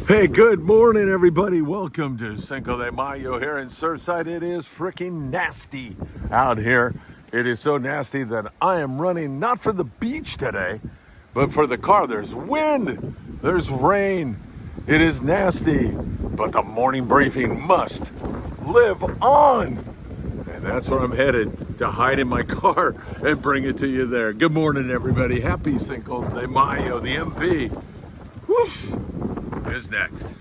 Hey, good morning, everybody. Welcome to Cinco de Mayo here in Surfside. It is freaking nasty out here. It is so nasty that I am running not for the beach today, but for the car. There's wind, there's rain. It is nasty, but the morning briefing must live on. And that's where I'm headed, to hide in my car and bring it to you there. Good morning, everybody. Happy Cinco de Mayo. The MP is next.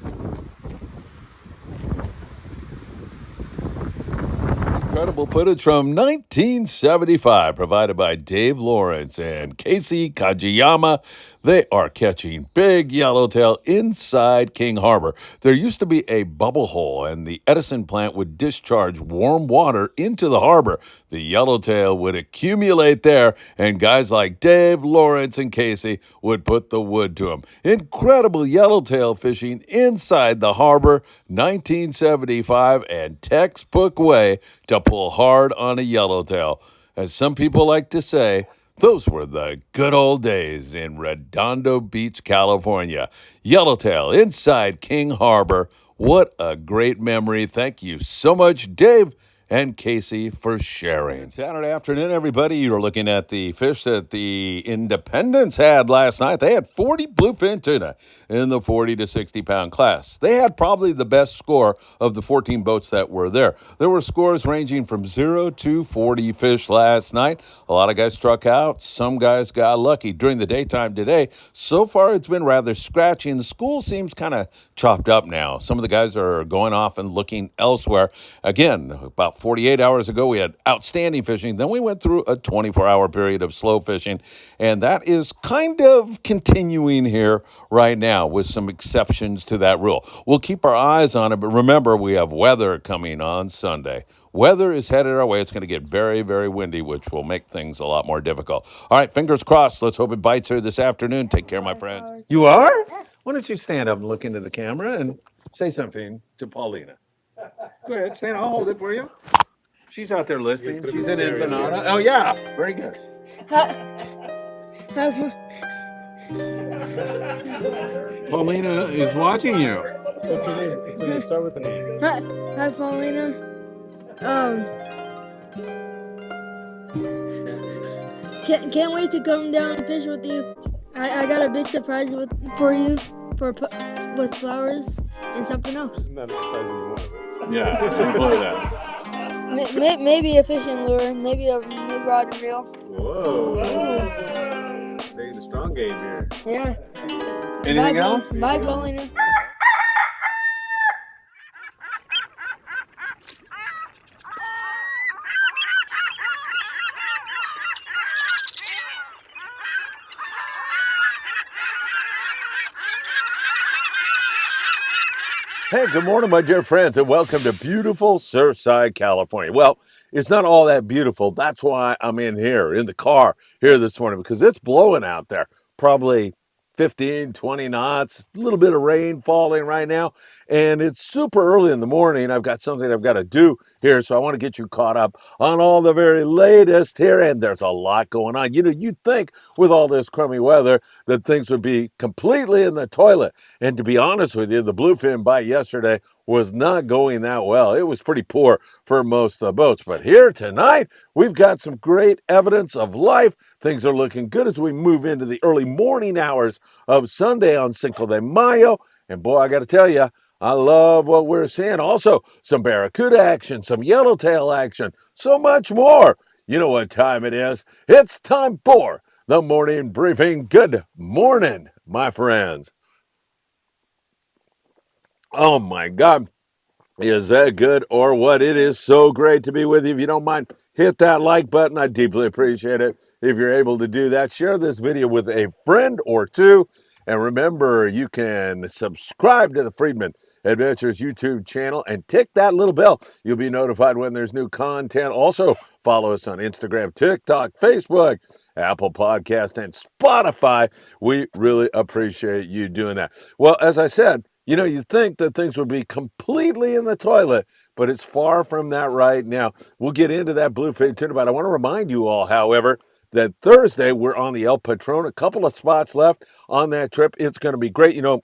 Incredible footage from 1975 provided by Dave Lawrence and Casey Kajiyama. They are catching big yellowtail inside King Harbor. There used to be a bubble hole, and the Edison plant would discharge warm water into the harbor. The yellowtail would accumulate there, and guys like Dave, Lawrence, and Casey would put the wood to them. Incredible yellowtail fishing inside the harbor, 1975, and textbook way to pull hard on a yellowtail. As some people like to say, those were the good old days in Redondo Beach, California. Yellowtail inside King Harbor. What a great memory. Thank you so much, Dave and Casey, for sharing. Saturday afternoon, everybody. You're looking at the fish that the Independents had last night. They had 40 bluefin tuna in the 40 to 60 pound class. They had probably the best score of the 14 boats that were there. There were scores ranging from 0 to 40 fish last night. A lot of guys struck out. Some guys got lucky during the daytime today. So far, it's been rather scratchy, and the school seems kind of chopped up now. Some of the guys are going off and looking elsewhere. Again, about 48 hours ago, we had outstanding fishing. Then we went through a 24-hour period of slow fishing, and that is kind of continuing here right now with some exceptions to that rule. We'll keep our eyes on it, but remember, we have weather coming on Sunday. Weather is headed our way. It's going to get very, very windy, which will make things a lot more difficult. All right, fingers crossed. Let's hope it bites here this afternoon. Take care, my friends. You are? Why don't you stand up and look into the camera and say something to Paulina? Go ahead, stand. I'll hold it for you. She's out there listening. She's in Ensenada. Oh, yeah. Very good. Paulina is watching you. What's your name? What's your name? Start with the name. Hi, Paulina. Can't wait to come down and fish with you. I got a big surprise for you with flowers and something else. Isn't that surprising you want? Yeah, play that. Maybe a fishing lure, maybe a new rod and reel. Whoa. Taking the strong game here. Yeah. Anything else? Bye, Paulina. Hey, good morning, my dear friends, and welcome to beautiful Surfside, California. Well, it's not all that beautiful. That's why I'm in here, in the car here this morning, because it's blowing out there. Probably 15, 20 knots, a little bit of rain falling right now, and it's super early in the morning. I've got something I've got to do here, so I want to get you caught up on all the very latest here, and there's a lot going on. You know, you'd think with all this crummy weather that things would be completely in the toilet, and to be honest with you, the bluefin bite yesterday was not going that well. It was pretty poor for most of the boats. But here tonight, we've got some great evidence of life. Things are looking good as we move into the early morning hours of Sunday on Cinco de Mayo. And boy, I got to tell you, I love what we're seeing. Also, some barracuda action, some yellowtail action, so much more. You know what time it is. It's time for the morning briefing. Good morning, my friends. Oh my God, is that good or what? It is so great to be with you. If you don't mind, hit that like button. I deeply appreciate it. If you're able to do that, share this video with a friend or two. And remember, you can subscribe to the Friedman Adventures YouTube channel and tick that little bell. You'll be notified when there's new content. Also, follow us on Instagram, TikTok, Facebook, Apple Podcast, and Spotify. We really appreciate you doing that. Well, as I said, you know, you'd think that things would be completely in the toilet, but it's far from that right now. We'll get into that bluefin tuna, but I want to remind you all, however, that Thursday we're on the El Patron. A couple of spots left on that trip. It's going to be great. You know,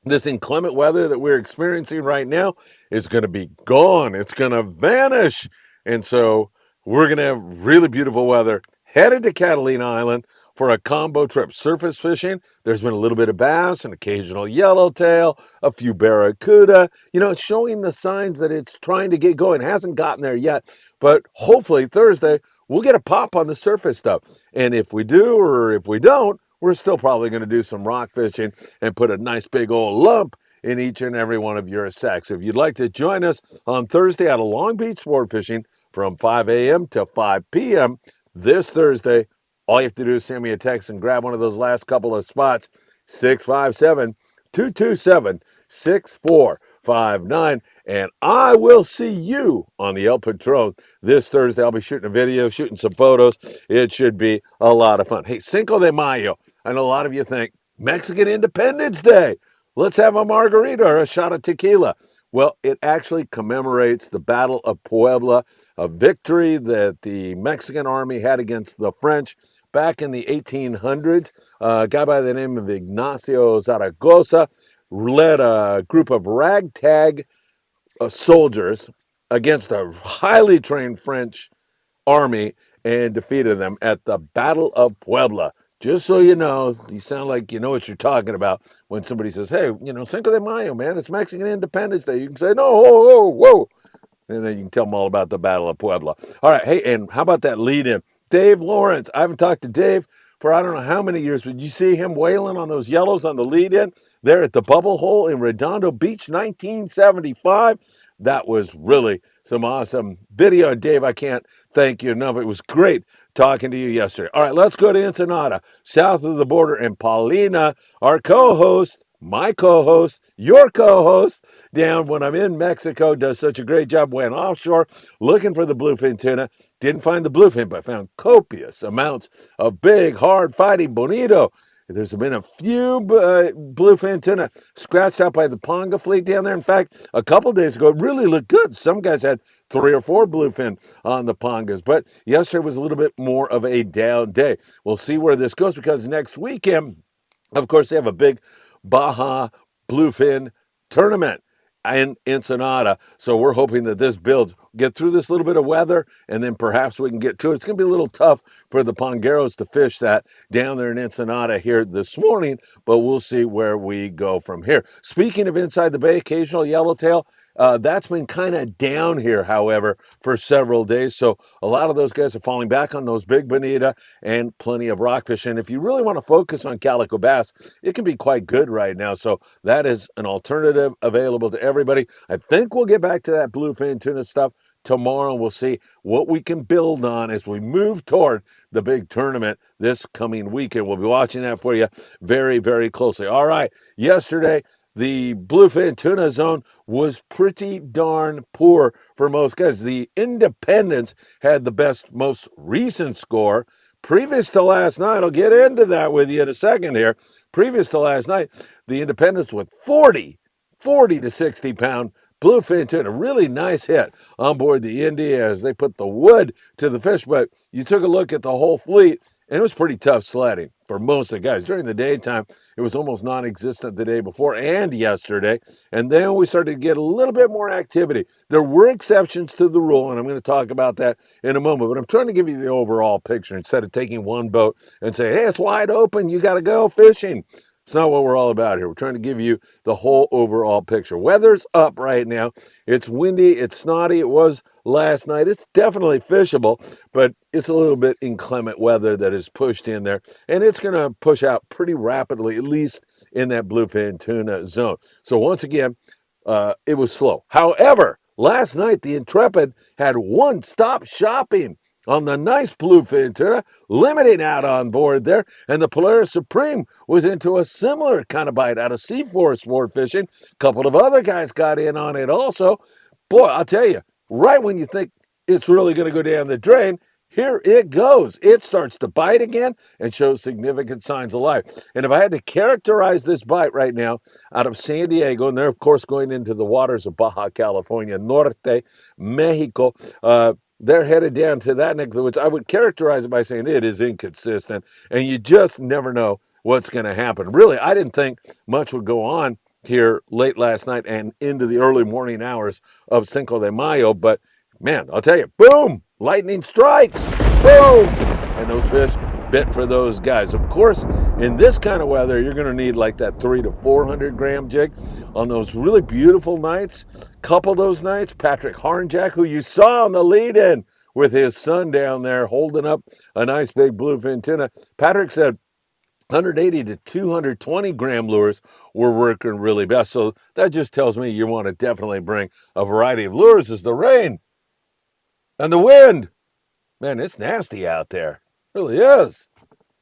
This inclement weather that we're experiencing right now is going to be gone. It's going to vanish. And so we're going to have really beautiful weather. Headed to Catalina Island for a combo trip. Surface fishing, there's been a little bit of bass, an occasional yellowtail, a few barracuda. You know, it's showing the signs that it's trying to get going. It hasn't gotten there yet, but hopefully Thursday we'll get a pop on the surface stuff. And if we do or if we don't, we're still probably going to do some rock fishing and put a nice big old lump in each and every one of your sacks. If you'd like to join us on Thursday out of Long Beach Sport Fishing from 5 a.m. to 5 p.m. this Thursday, all you have to do is send me a text and grab one of those last couple of spots, 657-227-6459. And I will see you on the El Patron this Thursday. I'll be shooting a video, shooting some photos. It should be a lot of fun. Hey, Cinco de Mayo. I know a lot of you think Mexican Independence Day. Let's have a margarita or a shot of tequila. Well, it actually commemorates the Battle of Puebla, a victory that the Mexican army had against the French back in the 1800s. A guy by the name of Ignacio Zaragoza led a group of ragtag soldiers against a highly trained French army and defeated them at the Battle of Puebla. Just so you know, you sound like you know what you're talking about when somebody says, hey, you know, Cinco de Mayo, man, it's Mexican Independence Day. You can say, no, whoa, whoa, whoa. And then you can tell them all about the Battle of Puebla. All right, hey, and how about that lead in? Dave Lawrence. I haven't talked to Dave for I don't know how many years, but you see him whaling on those yellows on the lead in there at the Bubble Hole in Redondo Beach, 1975. That was really some awesome video. And Dave, I can't thank you enough. It was great talking to you yesterday. All right, let's go to Ensenada, south of the border, and Paulina, our co-host, my co-host, your co-host, down when I'm in Mexico, does such a great job. Went offshore looking for the bluefin tuna. Didn't find the bluefin, but found copious amounts of big, hard fighting bonito. There's been a few bluefin tuna scratched out by the Ponga fleet down there. In fact, a couple days ago, it really looked good. Some guys had 3 or 4 bluefin on the Pongas, but yesterday was a little bit more of a down day. We'll see where this goes because next weekend, of course, they have a big Baja bluefin tournament in Ensenada. So we're hoping that this builds, get through this little bit of weather, and then perhaps we can get to it. It's going to be a little tough for the Pongueros to fish that down there in Ensenada here this morning, but we'll see where we go from here. Speaking of inside the bay, occasional yellowtail, that's been kind of down here, however, for several days. So a lot of those guys are falling back on those big bonita and plenty of rockfish. And if you really want to focus on calico bass, it can be quite good right now. So that is an alternative available to everybody. I think we'll get back to that bluefin tuna stuff tomorrow. We'll see what we can build on as we move toward the big tournament this coming weekend. We'll be watching that for you very, very closely. All right. Yesterday, the bluefin tuna zone was pretty darn poor for most guys. The Independents had the best, most recent score. Previous to last night, I'll get into that with you in a second here. Previous to last night, the Independents with 40 to 60 pound bluefin tuna. Really nice hit on board the Indy as they put the wood to the fish. But you took a look at the whole fleet, and it was pretty tough sledding for most of the guys. During the daytime, it was almost non-existent the day before and yesterday. And then we started to get a little bit more activity. There were exceptions to the rule, and I'm going to talk about that in a moment. But I'm trying to give you the overall picture instead of taking one boat and saying, hey, it's wide open, you got to go fishing. It's not what we're all about here. We're trying to give you the whole overall picture. Weather's up right now. It's windy. It's snotty. It was last night. It's definitely fishable, but it's a little bit inclement weather that is pushed in there, and it's going to push out pretty rapidly, at least in that bluefin tuna zone. So once again, it was slow. However, last night, the Intrepid had one-stop shopping on the nice bluefin tuna, limiting out on board there. And the Polaris Supreme was into a similar kind of bite out of Seaforth Sport Fishing. A couple of other guys got in on it also. Boy, I'll tell you, right when you think it's really going to go down the drain, here it goes. It starts to bite again and shows significant signs of life. And if I had to characterize this bite right now out of San Diego, and they're, of course, going into the waters of Baja California, Norte, Mexico, they're headed down to that neck of the woods. I would characterize it by saying it is inconsistent, and you just never know what's going to happen. Really, I didn't think much would go on here late last night and into the early morning hours of Cinco de Mayo. But man, I'll tell you, boom, lightning strikes, boom, and those fish bit for those guys. Of course, in this kind of weather, you're going to need like that 300 to 400 gram jig on those really beautiful nights. Couple of those nights, Patrick Harnjack, who you saw on the lead-in with his son down there holding up a nice big bluefin tuna. Patrick said 180 to 220 gram lures were working really best. So that just tells me you want to definitely bring a variety of lures as the rain and the wind. Man, it's nasty out there. It really is.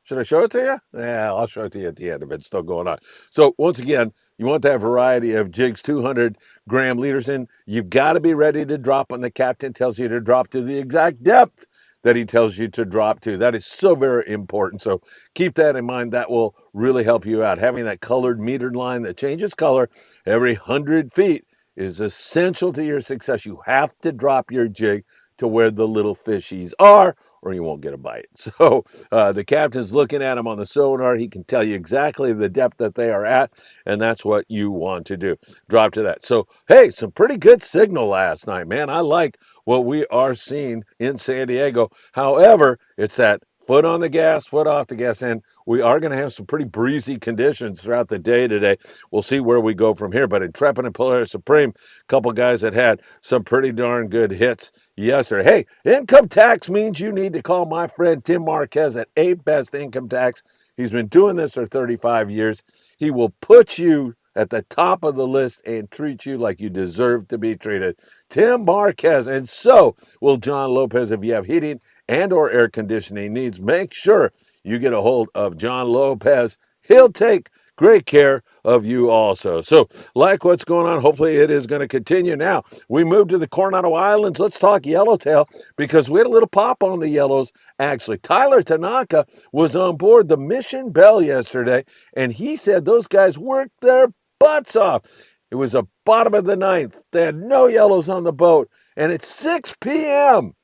Should I show it to you? Yeah, I'll show it to you at the end if it's still going on. So once again, you want that variety of jigs, 200 gram leaders in. You've got to be ready to drop when the captain tells you to drop to the exact depth that he tells you to drop to. That is so very important. So keep that in mind. That will really help you out. Having that colored metered line that changes color every 100 feet is essential to your success. You have to drop your jig to where the little fishies are, or you won't get a bite. So the captain's looking at them on the sonar. He can tell you exactly the depth that they are at, and that's what you want to do. Drop to that. So, hey, some pretty good signal last night, man. I like what we are seeing in San Diego. However, it's that foot on the gas, foot off the gas, and we are going to have some pretty breezy conditions throughout the day today. We'll see where we go from here. But Intrepid and Polaris Supreme, a couple guys that had some pretty darn good hits yesterday. Hey, income tax means you need to call my friend Tim Marquez at A Best Income Tax. He's been doing this for 35 years. He will put you at the top of the list and treat you like you deserve to be treated. Tim Marquez, and so will John Lopez. If you have heating and or air conditioning needs, make sure you get a hold of John Lopez. He'll take great care of you also. So like what's going on, hopefully it is going to continue. Now we move to the Coronado Islands. Let's talk yellowtail, because we had a little pop on the yellows. Actually, Tyler Tanaka was on board the Mission Bell yesterday, and he said those guys worked their butts off. It was the bottom of the ninth. They had no yellows on the boat, and at 6 p.m.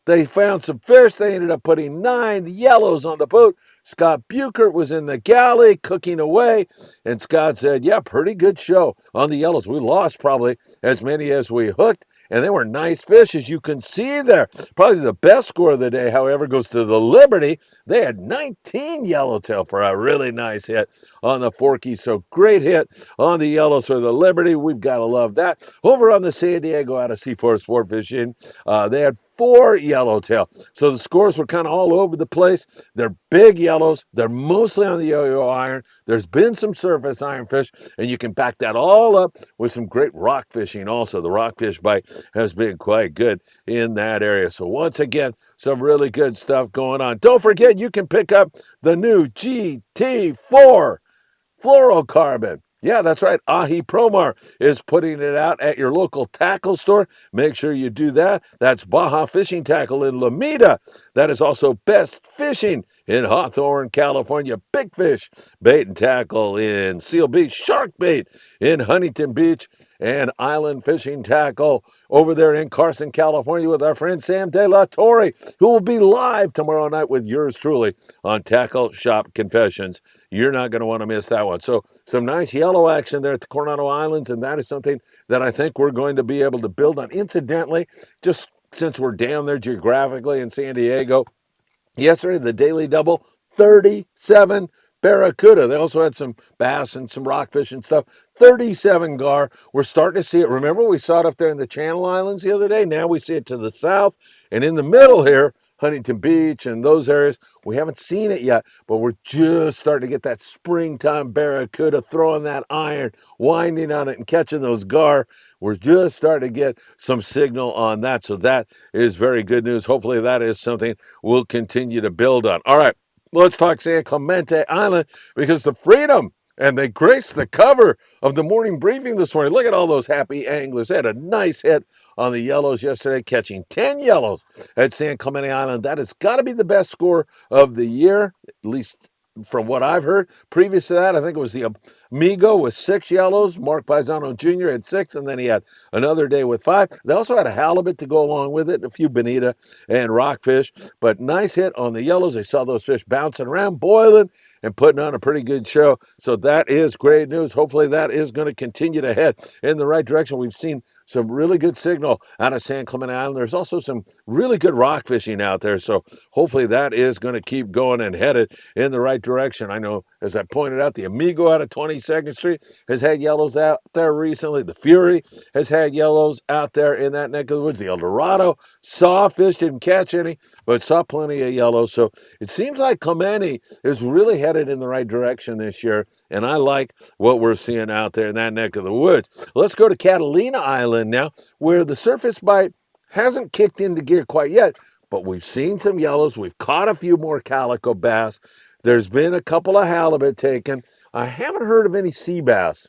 they found some fish. They ended up putting 9 yellows on the boat. Scott Buchert was in the galley cooking away, and Scott said, yeah, pretty good show on the yellows. We lost probably as many as we hooked, and they were nice fish, as you can see there. Probably the best score of the day, however, goes to the Liberty. They had 19 yellowtail for a really nice hit on the Forky. So great hit on the yellows for the Liberty. We've got to love that. Over on the San Diego out of C4 Sportfishing, they had 4 yellowtail. So the scores were kind of all over the place. They're big yellows. They're mostly on the yo-yo iron. There's been some surface ironfish, and you can back that all up with some great rock fishing also. The rockfish bite has been quite good in that area. So once again, some really good stuff going on. Don't forget, you can pick up the new GT4 fluorocarbon. Yeah, that's right. Ahi Promar is putting it out at your local tackle store. Make sure you do that. That's Baja Fishing Tackle in Lomita. That is also Best Fishing in Hawthorne, California. Big Fish Bait and Tackle in Seal Beach. Shark Bait in Huntington Beach. And Island Fishing Tackle over there in Carson, California with our friend Sam De La Torre, who will be live tomorrow night with yours truly on Tackle Shop Confessions. You're not going to want to miss that one. So some nice yellow action there at the Coronado Islands, and that is something that I think we're going to be able to build on. Incidentally, just since we're down there geographically in San Diego, yesterday the Daily Double, 37 barracuda. They also had some bass and some rockfish and stuff. 37 gar. We're starting to see it. Remember, we saw it up there in the Channel Islands the other day. Now we see it to the south. And in the middle here, Huntington Beach and those areas, we haven't seen it yet, but we're just starting to get that springtime barracuda, throwing that iron, winding on it and catching those gar. We're just starting to get some signal on that. So that is very good news. Hopefully that is something we'll continue to build on. All right, let's talk San Clemente Island, because the Freedom, and they graced the cover of the morning briefing this morning. Look at all those happy anglers. They had a nice hit on the yellows yesterday, catching 10 yellows at San Clemente Island. That has got to be the best score of the year, at least from what I've heard. Previous to that, I think it was the Migo with 6 yellows. Mark Paisano Jr. had 6, and then he had another day with 5. They also had a halibut to go along with it, a few bonita and rockfish, but nice hit on the yellows. They saw those fish bouncing around, boiling, and putting on a pretty good show. So that is great news. Hopefully that is going to continue to head in the right direction. We've seen some really good signal out of San Clemente Island. There's also some really good rock fishing out there. So hopefully that is going to keep going and headed in the right direction. I know, as I pointed out, the Amigo out of 22nd Street has had yellows out there recently. The Fury has had yellows out there in that neck of the woods. The El Dorado saw fish, didn't catch any, but saw plenty of yellows. So it seems like Clemente is really headed in the right direction this year, and I like what we're seeing out there in that neck of the woods. Let's go to Catalina Island now, where the surface bite hasn't kicked into gear quite yet, but we've seen some yellows. We've caught a few more calico bass. There's been a couple of halibut taken. I haven't heard of any sea bass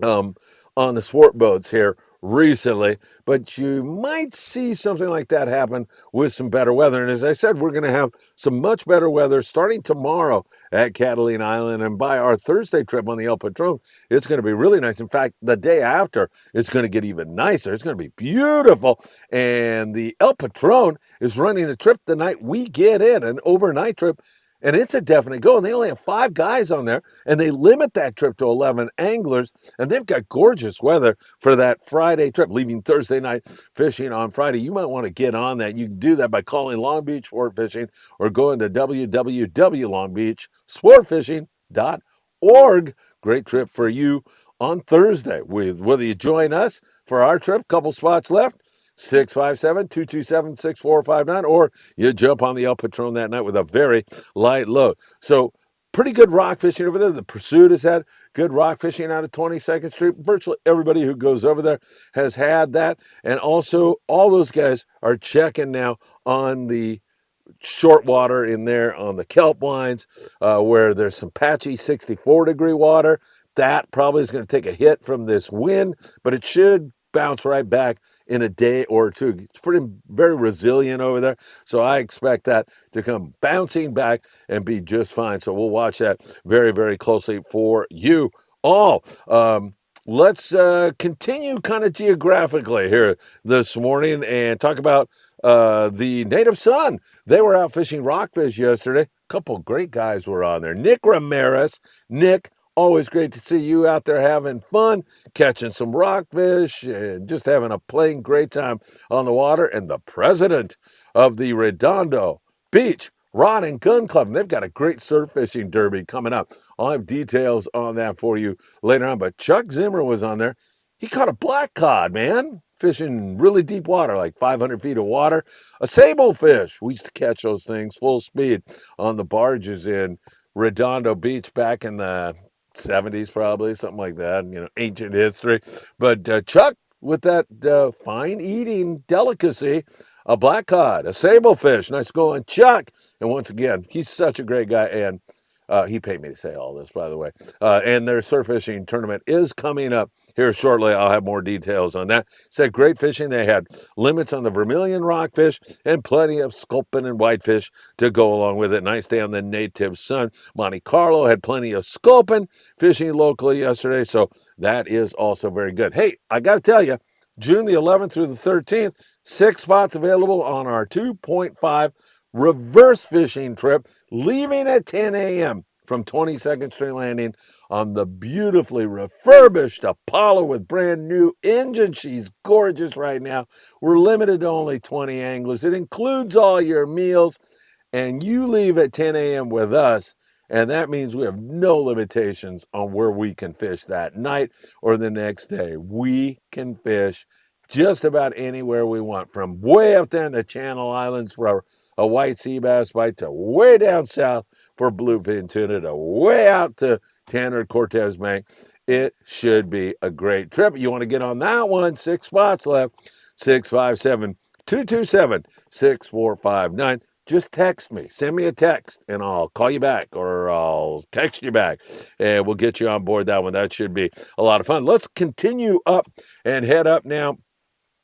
on the sport boats here recently, but you might see something like that happen with some better weather. And as I said, we're going to have some much better weather starting tomorrow at Catalina Island. And by our Thursday trip on the El Patron, it's going to be really nice. In fact, the day after, it's going to get even nicer. It's going to be beautiful. And the El Patron is running a trip the night we get in, an overnight trip. And it's a definite go. And they only have 5 guys on there, and they limit that trip to 11 anglers. And they've got gorgeous weather for that Friday trip, leaving Thursday night fishing on Friday. You might want to get on that. You can do that by calling Long Beach Sport Fishing or going to www.longbeachsportfishing.org. Great trip for you on Thursday. Whether you join us for our trip, couple spots left, 657-227-6459, or you jump on the El Patron that night with a very light load. So pretty good rock fishing over there. The Pursuit has had good rock fishing out of 22nd Street. Virtually everybody who goes over there has had that. And also all those guys are checking now on the short water in there on the kelp lines, where there's some patchy 64-degree water. That probably is going to take a hit from this wind, but it should bounce right back in a day or two. It's very resilient over there. So I expect that to come bouncing back and be just fine. So we'll watch that very, very closely for you all. Let's continue kind of geographically here this morning and talk about the Native Son. They were out fishing rockfish yesterday. A couple great guys were on there. Nick Ramirez. Nick, always great to see you out there having fun, catching some rockfish, and just having a plain great time on the water. And the president of the Redondo Beach Rod and Gun Club, and they've got a great surf fishing derby coming up. I'll have details on that for you later on. But Chuck Zimmer was on there. He caught a black cod, man, fishing really deep water, like 500 feet of water. A sable fish. We used to catch those things full speed on the barges in Redondo Beach back in the 70s, probably, something like that, ancient history. But Chuck, with that fine eating delicacy, a black cod, a sable fish. Nice going, Chuck. And once again, he's such a great guy. And he paid me to say all this, by the way. And their surf fishing tournament is coming up here shortly. I'll have more details on that. Said great fishing. They had limits on the vermilion rockfish and plenty of sculpin and whitefish to go along with it. Nice day on the Native Son. Monte Carlo had plenty of sculpin fishing locally yesterday. So that is also very good. Hey, I got to tell you, June the 11th through the 13th, 6 spots available on our 2.5 reverse fishing trip, leaving at 10 a.m. from 22nd Street Landing on the beautifully refurbished Apollo with brand new engine. She's gorgeous right now. We're limited to only 20 anglers. It includes all your meals, and you leave at 10 a.m. with us, and that means we have no limitations on where we can fish that night or the next day. We can fish just about anywhere we want, from way up there in the Channel Islands for a white sea bass bite to way down south for bluefin tuna to way out to Tanner Cortez Bank. It should be a great trip. You want to get on that one? 6 spots left. 657-227-6459. Just text me. Send me a text, and I'll call you back, or I'll text you back, and we'll get you on board that one. That should be a lot of fun. Let's continue up and head up now,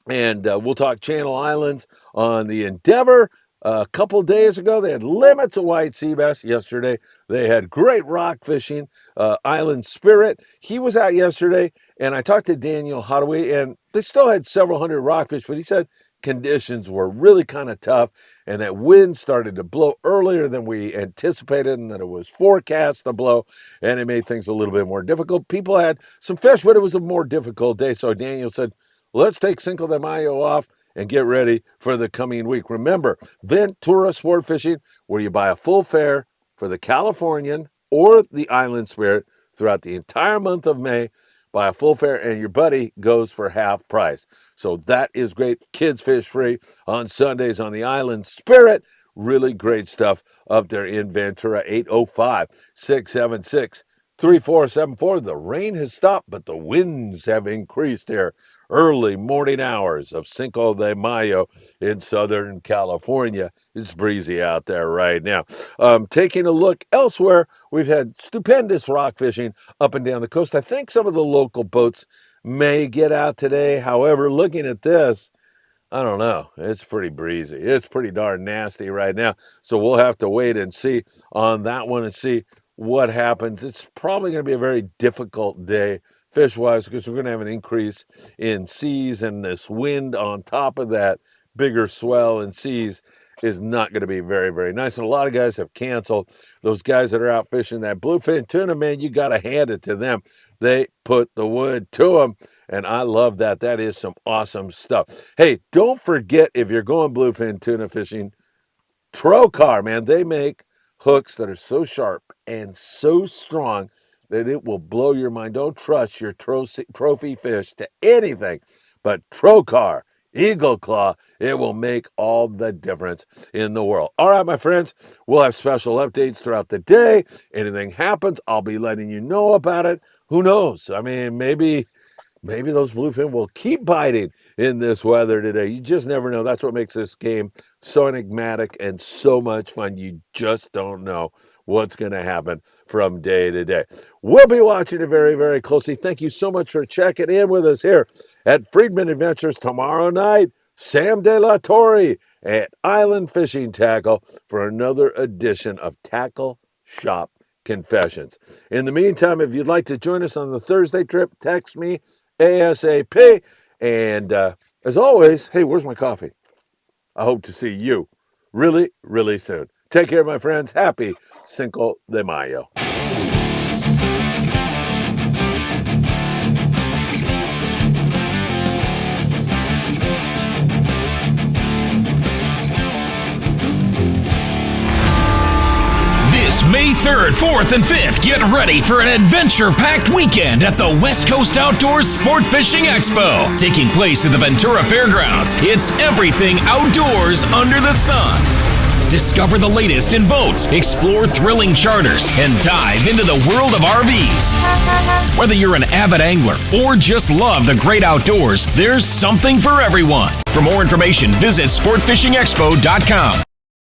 and we'll talk Channel Islands on the Endeavor. A couple days ago, they had limits of white sea bass. Yesterday, They had great rock fishing. Island Spirit, he was out yesterday, and I talked to Daniel Hadaway, and they still had several hundred rockfish, but he said conditions were really kind of tough, and that wind started to blow earlier than we anticipated, and that it was forecast to blow, and it made things a little bit more difficult. People had some fish, but it was a more difficult day, so Daniel said, let's take Cinco de Mayo off and get ready for the coming week. Remember, Ventura Sport Fishing, where you buy a full fare for the Californian or the Island Spirit throughout the entire month of May, buy a full fare, and your buddy goes for half price. So that is great. Kids fish free on Sundays on the Island Spirit. Really great stuff up there in Ventura. 805-676-3474. The rain has stopped, but the winds have increased here. Early morning hours of Cinco de Mayo in Southern California. It's breezy out there right now. Taking a look elsewhere, we've had stupendous rock fishing up and down the coast. I think some of the local boats may get out today. However, looking at this, I don't know. It's pretty breezy. It's pretty darn nasty right now. So we'll have to wait and see on that one and see what happens. It's probably going to be a very difficult day fish-wise because we're going to have an increase in seas, and this wind on top of that bigger swell and seas is not going to be very, very nice. And a lot of guys have canceled. Those guys that are out fishing that bluefin tuna, man, you got to hand it to them. They put the wood to them, and I love that. That is some awesome stuff. Hey, don't forget, if you're going bluefin tuna fishing, Trocar, man, they make hooks that are so sharp and so strong that it will blow your mind. Don't trust your trophy fish to anything but Trocar, Eagle Claw. It will make all the difference in the world. All right, my friends, we'll have special updates throughout the day. Anything happens, I'll be letting you know about it. Who knows? I mean, maybe those bluefin will keep biting in this weather today. You just never know. That's what makes this game so enigmatic and so much fun. You just don't know what's going to happen from day to day. We'll be watching it very, very closely. Thank you so much for checking in with us here at Friedman Adventures tomorrow night. Sam De La Torre at Island Fishing Tackle for another edition of Tackle Shop Confessions. In the meantime, if you'd like to join us on the Thursday trip, text me ASAP. And as always, hey, where's my coffee? I hope to see you really, really soon. Take care, my friends. Happy Cinco de Mayo. This May 3rd, 4th, and 5th, get ready for an adventure-packed weekend at the West Coast Outdoors Sport Fishing Expo. Taking place at the Ventura Fairgrounds, it's everything outdoors under the sun. Discover the latest in boats, explore thrilling charters, and dive into the world of RVs. Whether you're an avid angler or just love the great outdoors, there's something for everyone. For more information, visit sportfishingexpo.com.